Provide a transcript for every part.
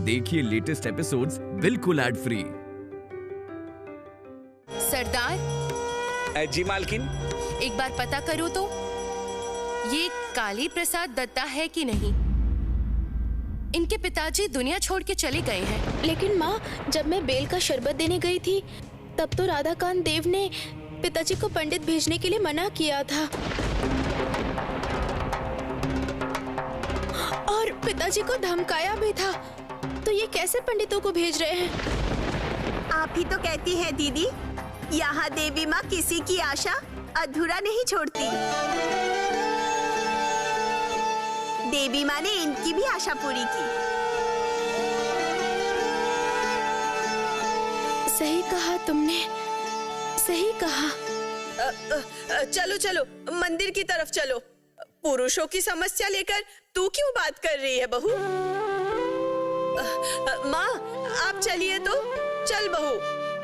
देखिए latest episodes बिल्कुल ad free. सरदार जी मालकिन। एक बार पता करो तो ये काली प्रसाद दत्ता है कि नहीं। इनके पिताजी दुनिया छोड़ के चले गए हैं। लेकिन माँ, जब मैं बेल का शरबत देने गई थी तब तो राधाकांत देव ने पिताजी को पंडित भेजने के लिए मना किया था और पिताजी को धमकाया भी था। तो ये कैसे पंडितों को भेज रहे हैं? आप ही तो कहती हैं दीदी, यहाँ देवी माँ किसी की आशा अधूरा नहीं छोड़ती। देवी माँ ने इनकी भी आशा पूरी की। सही कहा तुमने, सही कहा। चलो चलो मंदिर की तरफ चलो। पुरुषों की समस्या लेकर तू क्यों बात कर रही है बहू? माँ आप चलिए तो। चल बहू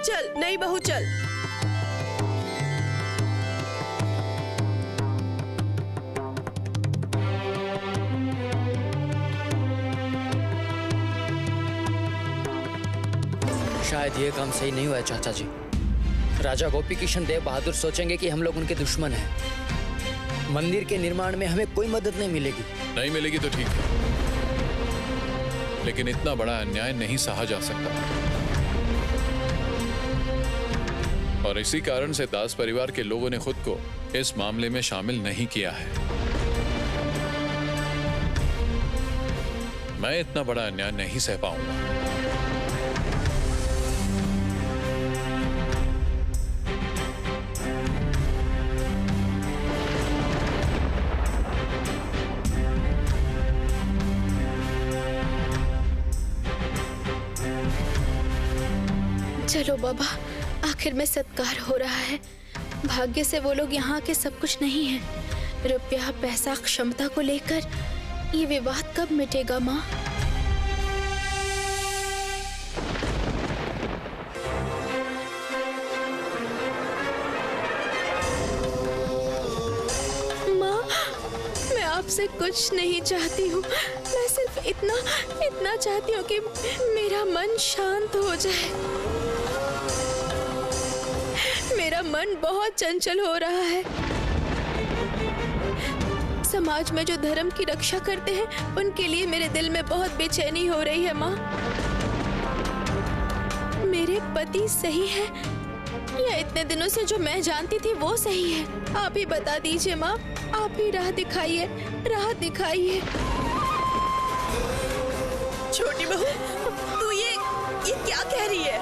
चल, नहीं बहू चल। शायद ये काम सही नहीं हुआ है चाचा जी। राजा गोपी किशन देव बहादुर सोचेंगे कि हम लोग उनके दुश्मन हैं। मंदिर के निर्माण में हमें कोई मदद नहीं मिलेगी। नहीं मिलेगी तो ठीक है, लेकिन इतना बड़ा अन्याय नहीं सहा जा सकता। और इसी कारण से दास परिवार के लोगों ने खुद को इस मामले में शामिल नहीं किया है। मैं इतना बड़ा अन्याय नहीं सह पाऊंगा। चलो बाबा, आखिर में सत्कार हो रहा है। भाग्य से वो लोग यहाँ के सब कुछ नहीं है। रुपया पैसा क्षमता को लेकर ये विवाद कब मिटेगा माँ? माँ, मैं आपसे कुछ नहीं चाहती हूँ। मैं सिर्फ इतना चाहती हूँ कि मेरा मन शांत हो जाए। मेरा मन बहुत चंचल हो रहा है। समाज में जो धर्म की रक्षा करते हैं उनके लिए मेरे दिल में बहुत बेचैनी हो रही है माँ। मेरे पति सही है या इतने दिनों से जो मैं जानती थी वो सही है? आप ही बता दीजिए माँ, आप ही राह दिखाइए, राह दिखाइए। छोटी बहू, तू ये क्या कह रही है?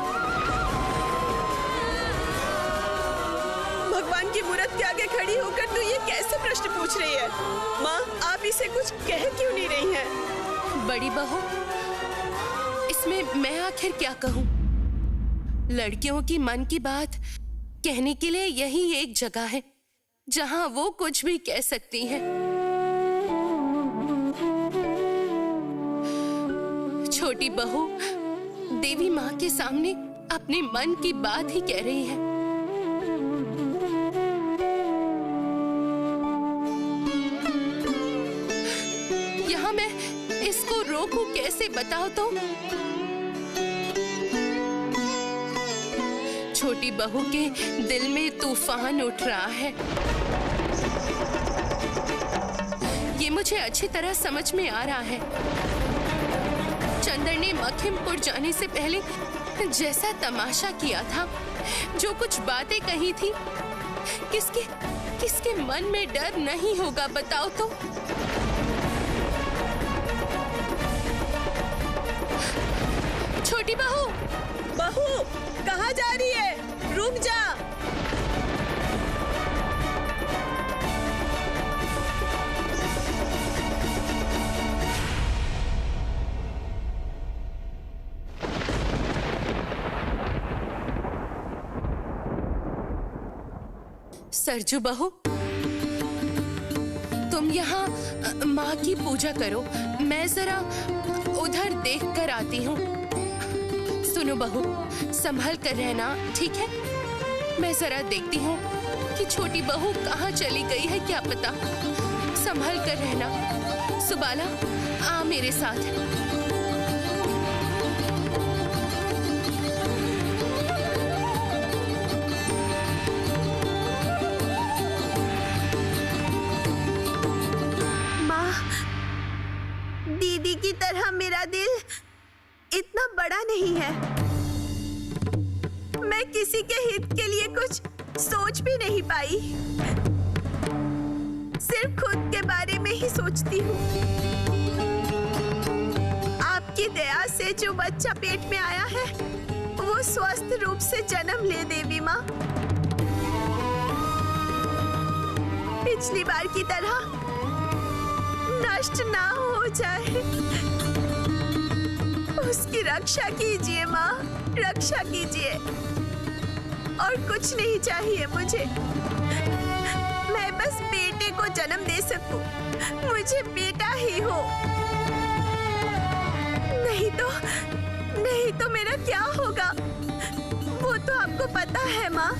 भगवान की मूर्त के आगे खड़ी होकर तू ये कैसे प्रश्न पूछ रही है? माँ, आप इसे कुछ कह क्यों नहीं रही हैं? बड़ी बहू, इसमें मैं आखिर क्या कहूँ? लड़कियों की मन की बात कहने के लिए यही एक जगह है जहाँ वो कुछ भी कह सकती हैं। छोटी बहू देवी माँ के सामने अपने मन की बात ही कह रही है। यहाँ मैं इसको रोकूं कैसे, बताओ तो? छोटी बहू के दिल में तूफान उठ रहा है। ये मुझे अच्छी तरह समझ में आ रहा है। चंदर ने मखिमपुर जाने से पहले जैसा तमाशा किया था, जो कुछ बातें कही थी, किसके मन में डर नहीं होगा, बताओ तो? छोटी बहू, बहू कहाँ जा रही है? रुक जा। सरजू बहू, तुम यहाँ माँ की पूजा करो, मैं जरा उधर देख कर आती हूँ। सुनो बहू, संभल कर रहना, ठीक है? मैं जरा देखती हूँ कि छोटी बहू कहाँ चली गई है, क्या पता। संभल कर रहना। सुबाला, आ मेरे साथ। बड़ा नहीं है। मैं किसी के हित के लिए कुछ सोच भी नहीं पाई, सिर्फ खुद के बारे में ही सोचती हूँ। आपकी दया से जो बच्चा पेट में आया है वो स्वस्थ रूप से जन्म ले देवी माँ। पिछली बार की तरह नष्ट ना हो जाए। उसकी रक्षा कीजिए माँ, रक्षा कीजिए। और कुछ नहीं चाहिए मुझे, मैं बस बेटे को जन्म दे सकूं। मुझे बेटा ही हो, नहीं तो मेरा क्या होगा वो तो आपको पता है माँ।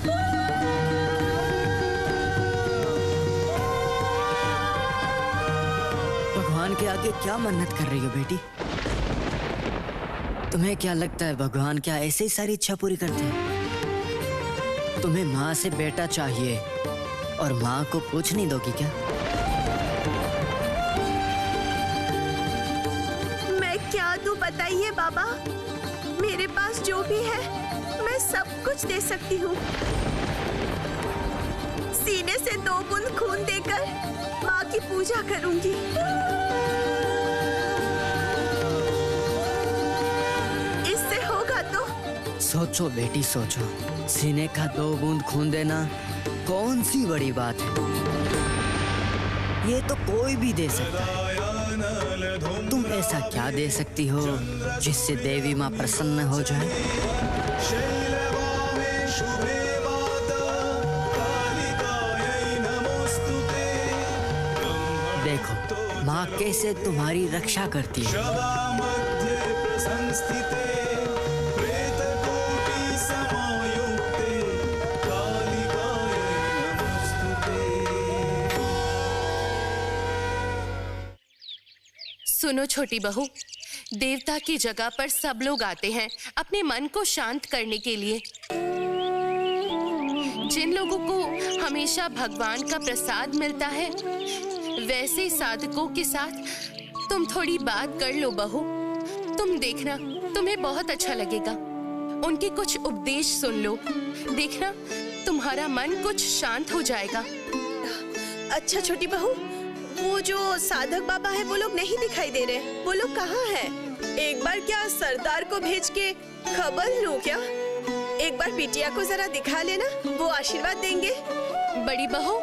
भगवान के आगे क्या मन्नत कर रही हो बेटी? तुम्हें क्या लगता है भगवान क्या ऐसे ही सारी इच्छा पूरी करते हैं? तुम्हें माँ से बेटा चाहिए और माँ को पूछ नहीं दोगी क्या? मैं क्या दूं बताइए बाबा। मेरे पास जो भी है मैं सब कुछ दे सकती हूँ। सीने से 2 बूंद खून देकर माँ की पूजा करूंगी। इससे होगा तो? सोचो बेटी सोचो, सीने का 2 बूंद खून देना कौन सी बड़ी बात है? ये तो कोई भी दे सकता है। तुम ऐसा क्या दे सकती हो जिससे देवी माँ प्रसन्न हो जाए? देखो माँ कैसे तुम्हारी रक्षा करती है। सुनो छोटी बहू, देवता की जगह पर सब लोग आते हैं अपने मन को शांत करने के लिए। जिन लोगों को हमेशा भगवान का प्रसाद मिलता है वैसे साधकों के साथ तुम थोड़ी बात कर लो बहू। तुम देखना तुम्हें बहुत अच्छा लगेगा। उनके कुछ उपदेश सुन लो, देखना तुम्हारा मन कुछ शांत हो जाएगा। अच्छा छोटी बहू, वो जो साधक बाबा है वो लोग नहीं दिखाई दे रहे। वो लोग कहाँ हैं? एक बार क्या सरदार को भेज के खबर लूं क्या? एक बार बिटिया को जरा दिखा लेना, वो आशीर्वाद देंगे। बड़ी बहू,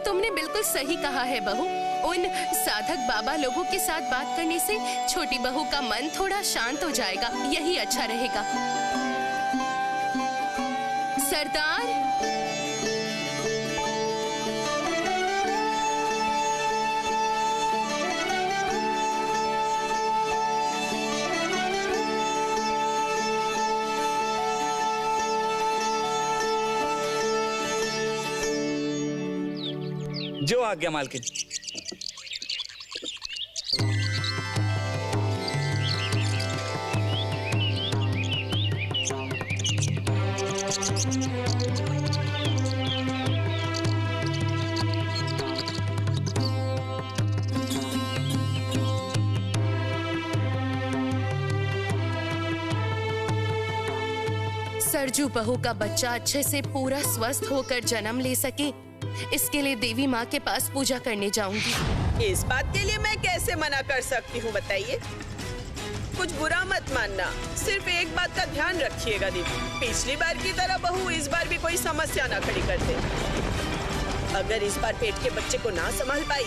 तुमने बिल्कुल सही कहा है बहू। उन साधक बाबा लोगों के साथ बात करने से छोटी बहू का मन थोड़ा शांत हो जाएगा, यही अच्छा रहेगा। सरदार, जो आज्ञा मालकिन। सरजू बहू का बच्चा अच्छे से पूरा स्वस्थ होकर जन्म ले सके, इसके लिए देवी माँ के पास पूजा करने जाऊंगी। इस बात के लिए मैं कैसे मना कर सकती हूँ बताइए? कुछ बुरा मत मानना, सिर्फ एक बात का ध्यान रखिएगा दीदी, पिछली बार की तरह बहू इस बार भी कोई समस्या ना खड़ी कर दे। अगर इस बार पेट के बच्चे को ना संभाल पाई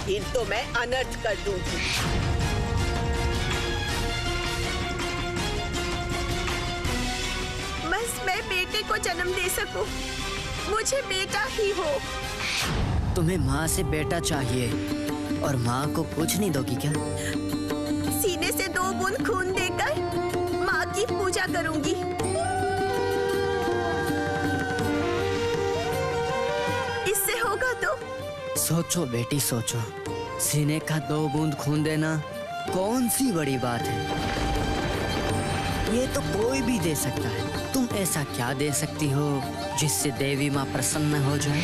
फिर तो मैं अनर्थ कर दूंगी। बस मैं बेटे को जन्म दे सकूं, मुझे बेटा ही हो। तुम्हें माँ से बेटा चाहिए और माँ को पूछ नहीं दोगी क्या? सीने से 2 बूंद खून देकर माँ की पूजा करूंगी। इससे होगा तो? सोचो बेटी सोचो, सीने का 2 बूंद खून देना कौन सी बड़ी बात है? ये तो कोई भी दे सकता है। तुम ऐसा क्या दे सकती हो जिससे देवी माँ प्रसन्न हो जाए?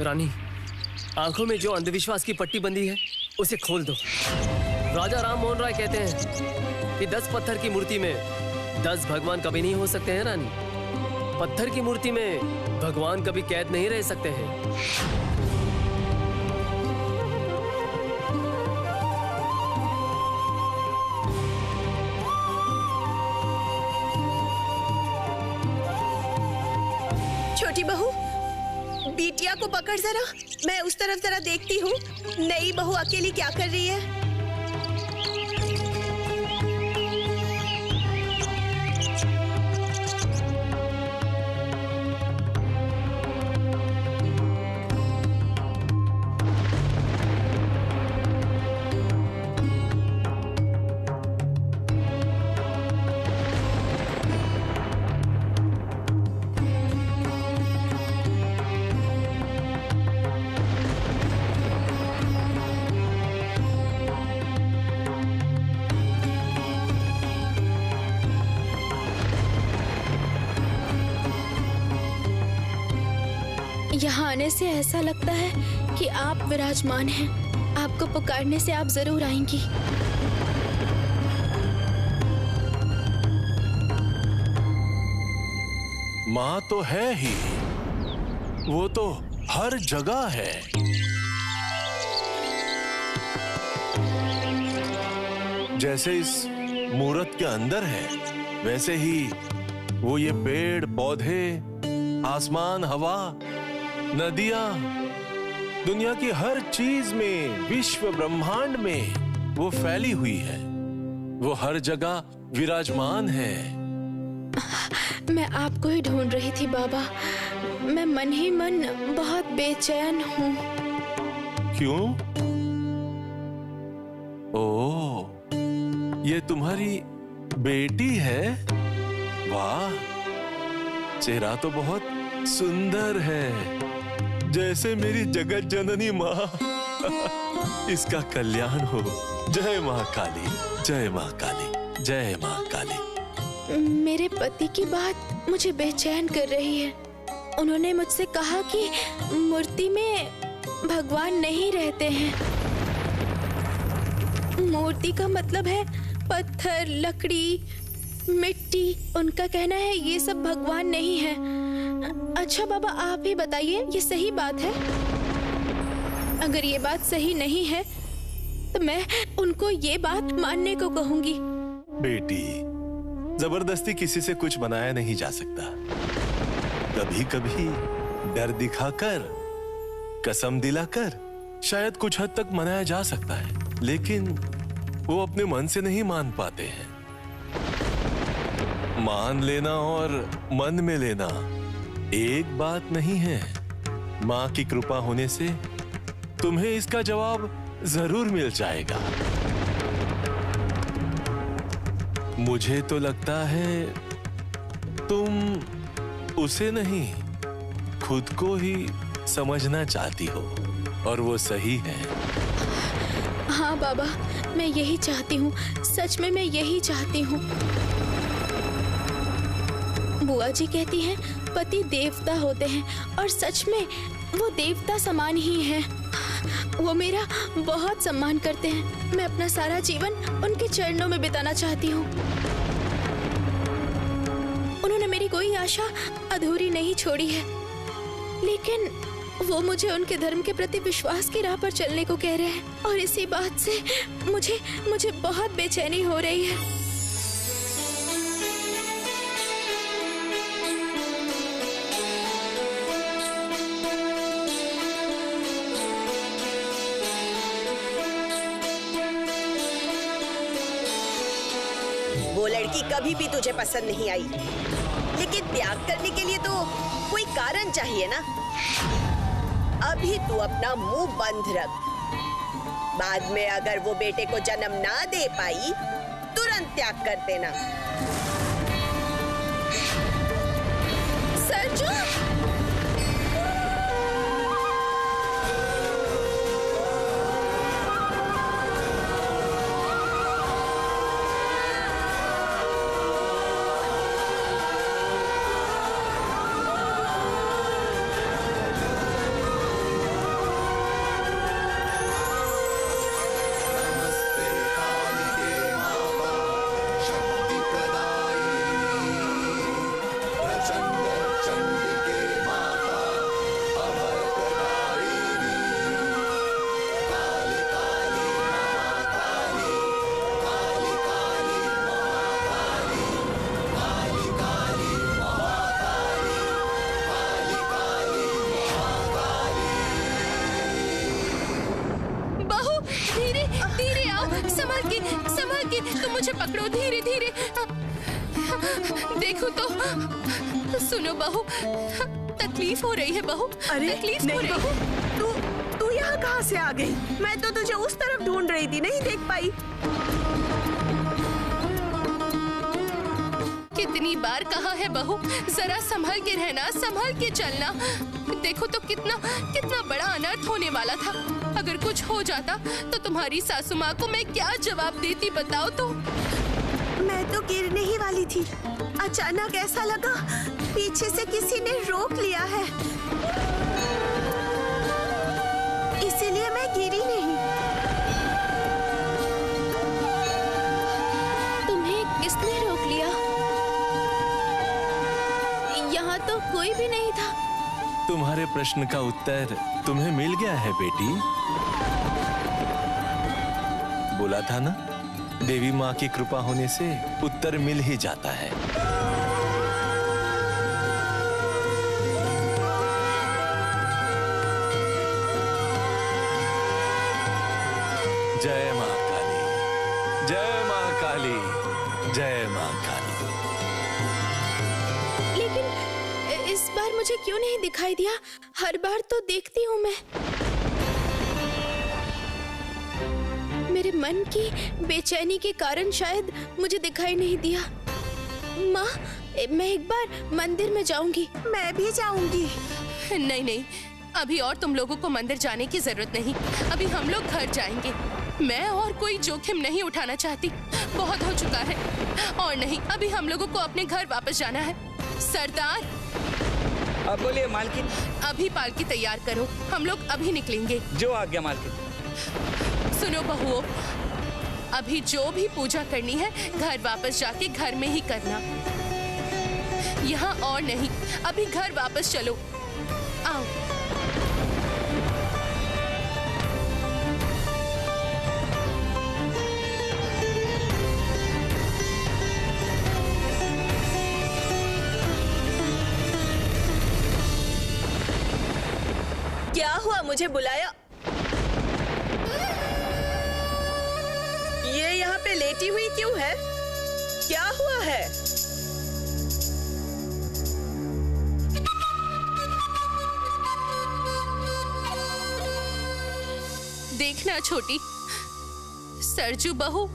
रानी, आंखों में जो अंधविश्वास की पट्टी बंधी है उसे खोल दो। राजा राम मोहन राय कहते हैं कि 10 पत्थर की मूर्ति में 10 भगवान कभी नहीं हो सकते हैं रानी। पत्थर की मूर्ति में भगवान कभी कैद नहीं रह सकते हैं। छोटी बहू, बिटिया को पकड़ जरा, मैं उस तरफ जरा देखती हूँ नई बहू अकेली क्या कर रही है। यहाँ आने से ऐसा लगता है कि आप विराजमान हैं। आपको पुकारने से आप जरूर आएंगी। माँ तो है ही, वो तो हर जगह है। जैसे इस मूरत के अंदर है, वैसे ही वो ये पेड़ पौधे, आसमान, हवा, नदियां, दुनिया की हर चीज में, विश्व ब्रह्मांड में वो फैली हुई है। वो हर जगह विराजमान है। मैं आपको ही ढूंढ रही थी बाबा। मैं मन ही मन बहुत बेचैन हूँ। क्यों? ओह, ये तुम्हारी बेटी है? वाह, चेहरा तो बहुत सुंदर है, जैसे मेरी जगत जननी माँ। इसका कल्याण हो। जय माँ काली, जय माँ काली, जय माँ काली। मेरे पति की बात मुझे बेचैन कर रही है। उन्होंने मुझसे कहा कि मूर्ति में भगवान नहीं रहते हैं। मूर्ति का मतलब है पत्थर, लकड़ी, मिट्टी। उनका कहना है ये सब भगवान नहीं है। अच्छा बाबा, आप ही बताइए, ये सही बात है? अगर ये बात सही नहीं है तो मैं उनको ये बात मानने को कहूंगी। बेटी, जबरदस्ती किसी से कुछ बनाया नहीं जा सकता। कभी कभी डर दिखाकर, कसम दिलाकर शायद कुछ हद तक मनाया जा सकता है, लेकिन वो अपने मन से नहीं मान पाते हैं। मान लेना और मन में लेना एक बात नहीं है। माँ की कृपा होने से तुम्हें इसका जवाब जरूर मिल जाएगा। मुझे तो लगता है तुम उसे नहीं, खुद को ही समझना चाहती हो, और वो सही है। हाँ बाबा, मैं यही चाहती हूँ। सच में मैं यही चाहती हूँ। बुआ जी कहती हैं पति देवता होते हैं, और सच में वो देवता समान ही हैं। वो मेरा बहुत सम्मान करते हैं। मैं अपना सारा जीवन उनके चरणों में बिताना चाहती हूँ। उन्होंने मेरी कोई आशा अधूरी नहीं छोड़ी है, लेकिन वो मुझे उनके धर्म के प्रति विश्वास की राह पर चलने को कह रहे हैं, और इसी बात से मुझे बहुत बेचैनी हो रही है। वो लड़की कभी भी तुझे पसंद नहीं आई, लेकिन त्याग करने के लिए तो कोई कारण चाहिए ना। अभी तू अपना मुंह बंद रख। बाद में अगर वो बेटे को जन्म ना दे पाई, तुरंत त्याग कर देना। सरजू! मुझे पकड़ो, धीरे धीरे। देखो तो, सुनो बहू, तकलीफ हो रही है बहू। अरे तकलीफ हो नहीं रही बहू, है। तू यहाँ कहाँ से आ गई? मैं तो तुझे उस तरफ ढूंढ रही थी, नहीं देख पाई। कितनी बार कहा है बहू, जरा संभल के रहना, संभल के चलना। देखो तो कितना कितना बड़ा अनर्थ होने वाला था। अगर कुछ हो जाता तो तुम्हारी सासू माँ को मैं क्या जवाब देती, बताओ तो। मैं तो गिरने ही वाली थी, अचानक ऐसा लगा पीछे से किसी ने रोक लिया है, इसीलिए मैं गिरी नहीं। तुम्हें किसने रोक लिया? यहाँ तो कोई भी नहीं था। तुम्हारे प्रश्न का उत्तर तुम्हें मिल गया है बेटी। बोला था ना, देवी माँ की कृपा होने से उत्तर मिल ही जाता है। जय माँ काली, जय माँ काली, जय माँ काली। लेकिन इस बार मुझे क्यों नहीं दिखाई दिया? हर बार तो देखती हूँ मैं। मेरे मन की बेचैनी के कारण शायद मुझे दिखाई नहीं दिया। माँ, मैं एक बार मंदिर में जाऊंगी। मैं भी जाऊंगी। नहीं नहीं, अभी और तुम लोगों को मंदिर जाने की जरूरत नहीं। अभी हम लोग घर जाएंगे। मैं और कोई जोखिम नहीं उठाना चाहती, बहुत हो चुका है। और नहीं, अभी हम लोगों को अपने घर वापस जाना है। सरदार, अब बोलिए मालकिन। अभी पालकी तैयार करो, हम लोग अभी निकलेंगे। जो आज्ञा मालकिन। सुनो बहुओं, अभी जो भी पूजा करनी है घर वापस जाके घर में ही करना, यहाँ और नहीं। अभी घर वापस चलो, आओ। क्या हुआ, मुझे बुलाया? ये यहाँ पे लेटी हुई क्यों है? क्या हुआ है? देखना छोटी, सरजू बहू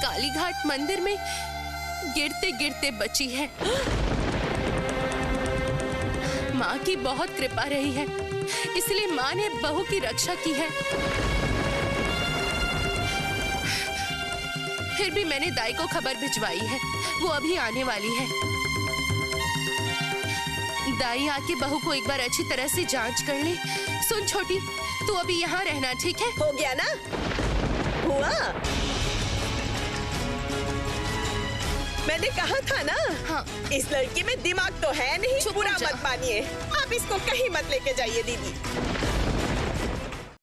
कालीघाट मंदिर में गिरते गिरते बची है। माँ की बहुत कृपा रही है, इसलिए माँ ने बहू की रक्षा की है। फिर भी मैंने दाई को खबर भिजवाई है, वो अभी आने वाली है। दाई आके बहू को एक बार अच्छी तरह से जांच कर ले। सुन छोटी, तू अभी यहाँ रहना, ठीक है? हो गया ना? हुआ? मैंने कहा था ना। हाँ। इस लड़की में दिमाग तो है नहीं। चुप बुरा हो जा। मत मानिए, आप इसको कहीं मत लेके जाइए दीदी।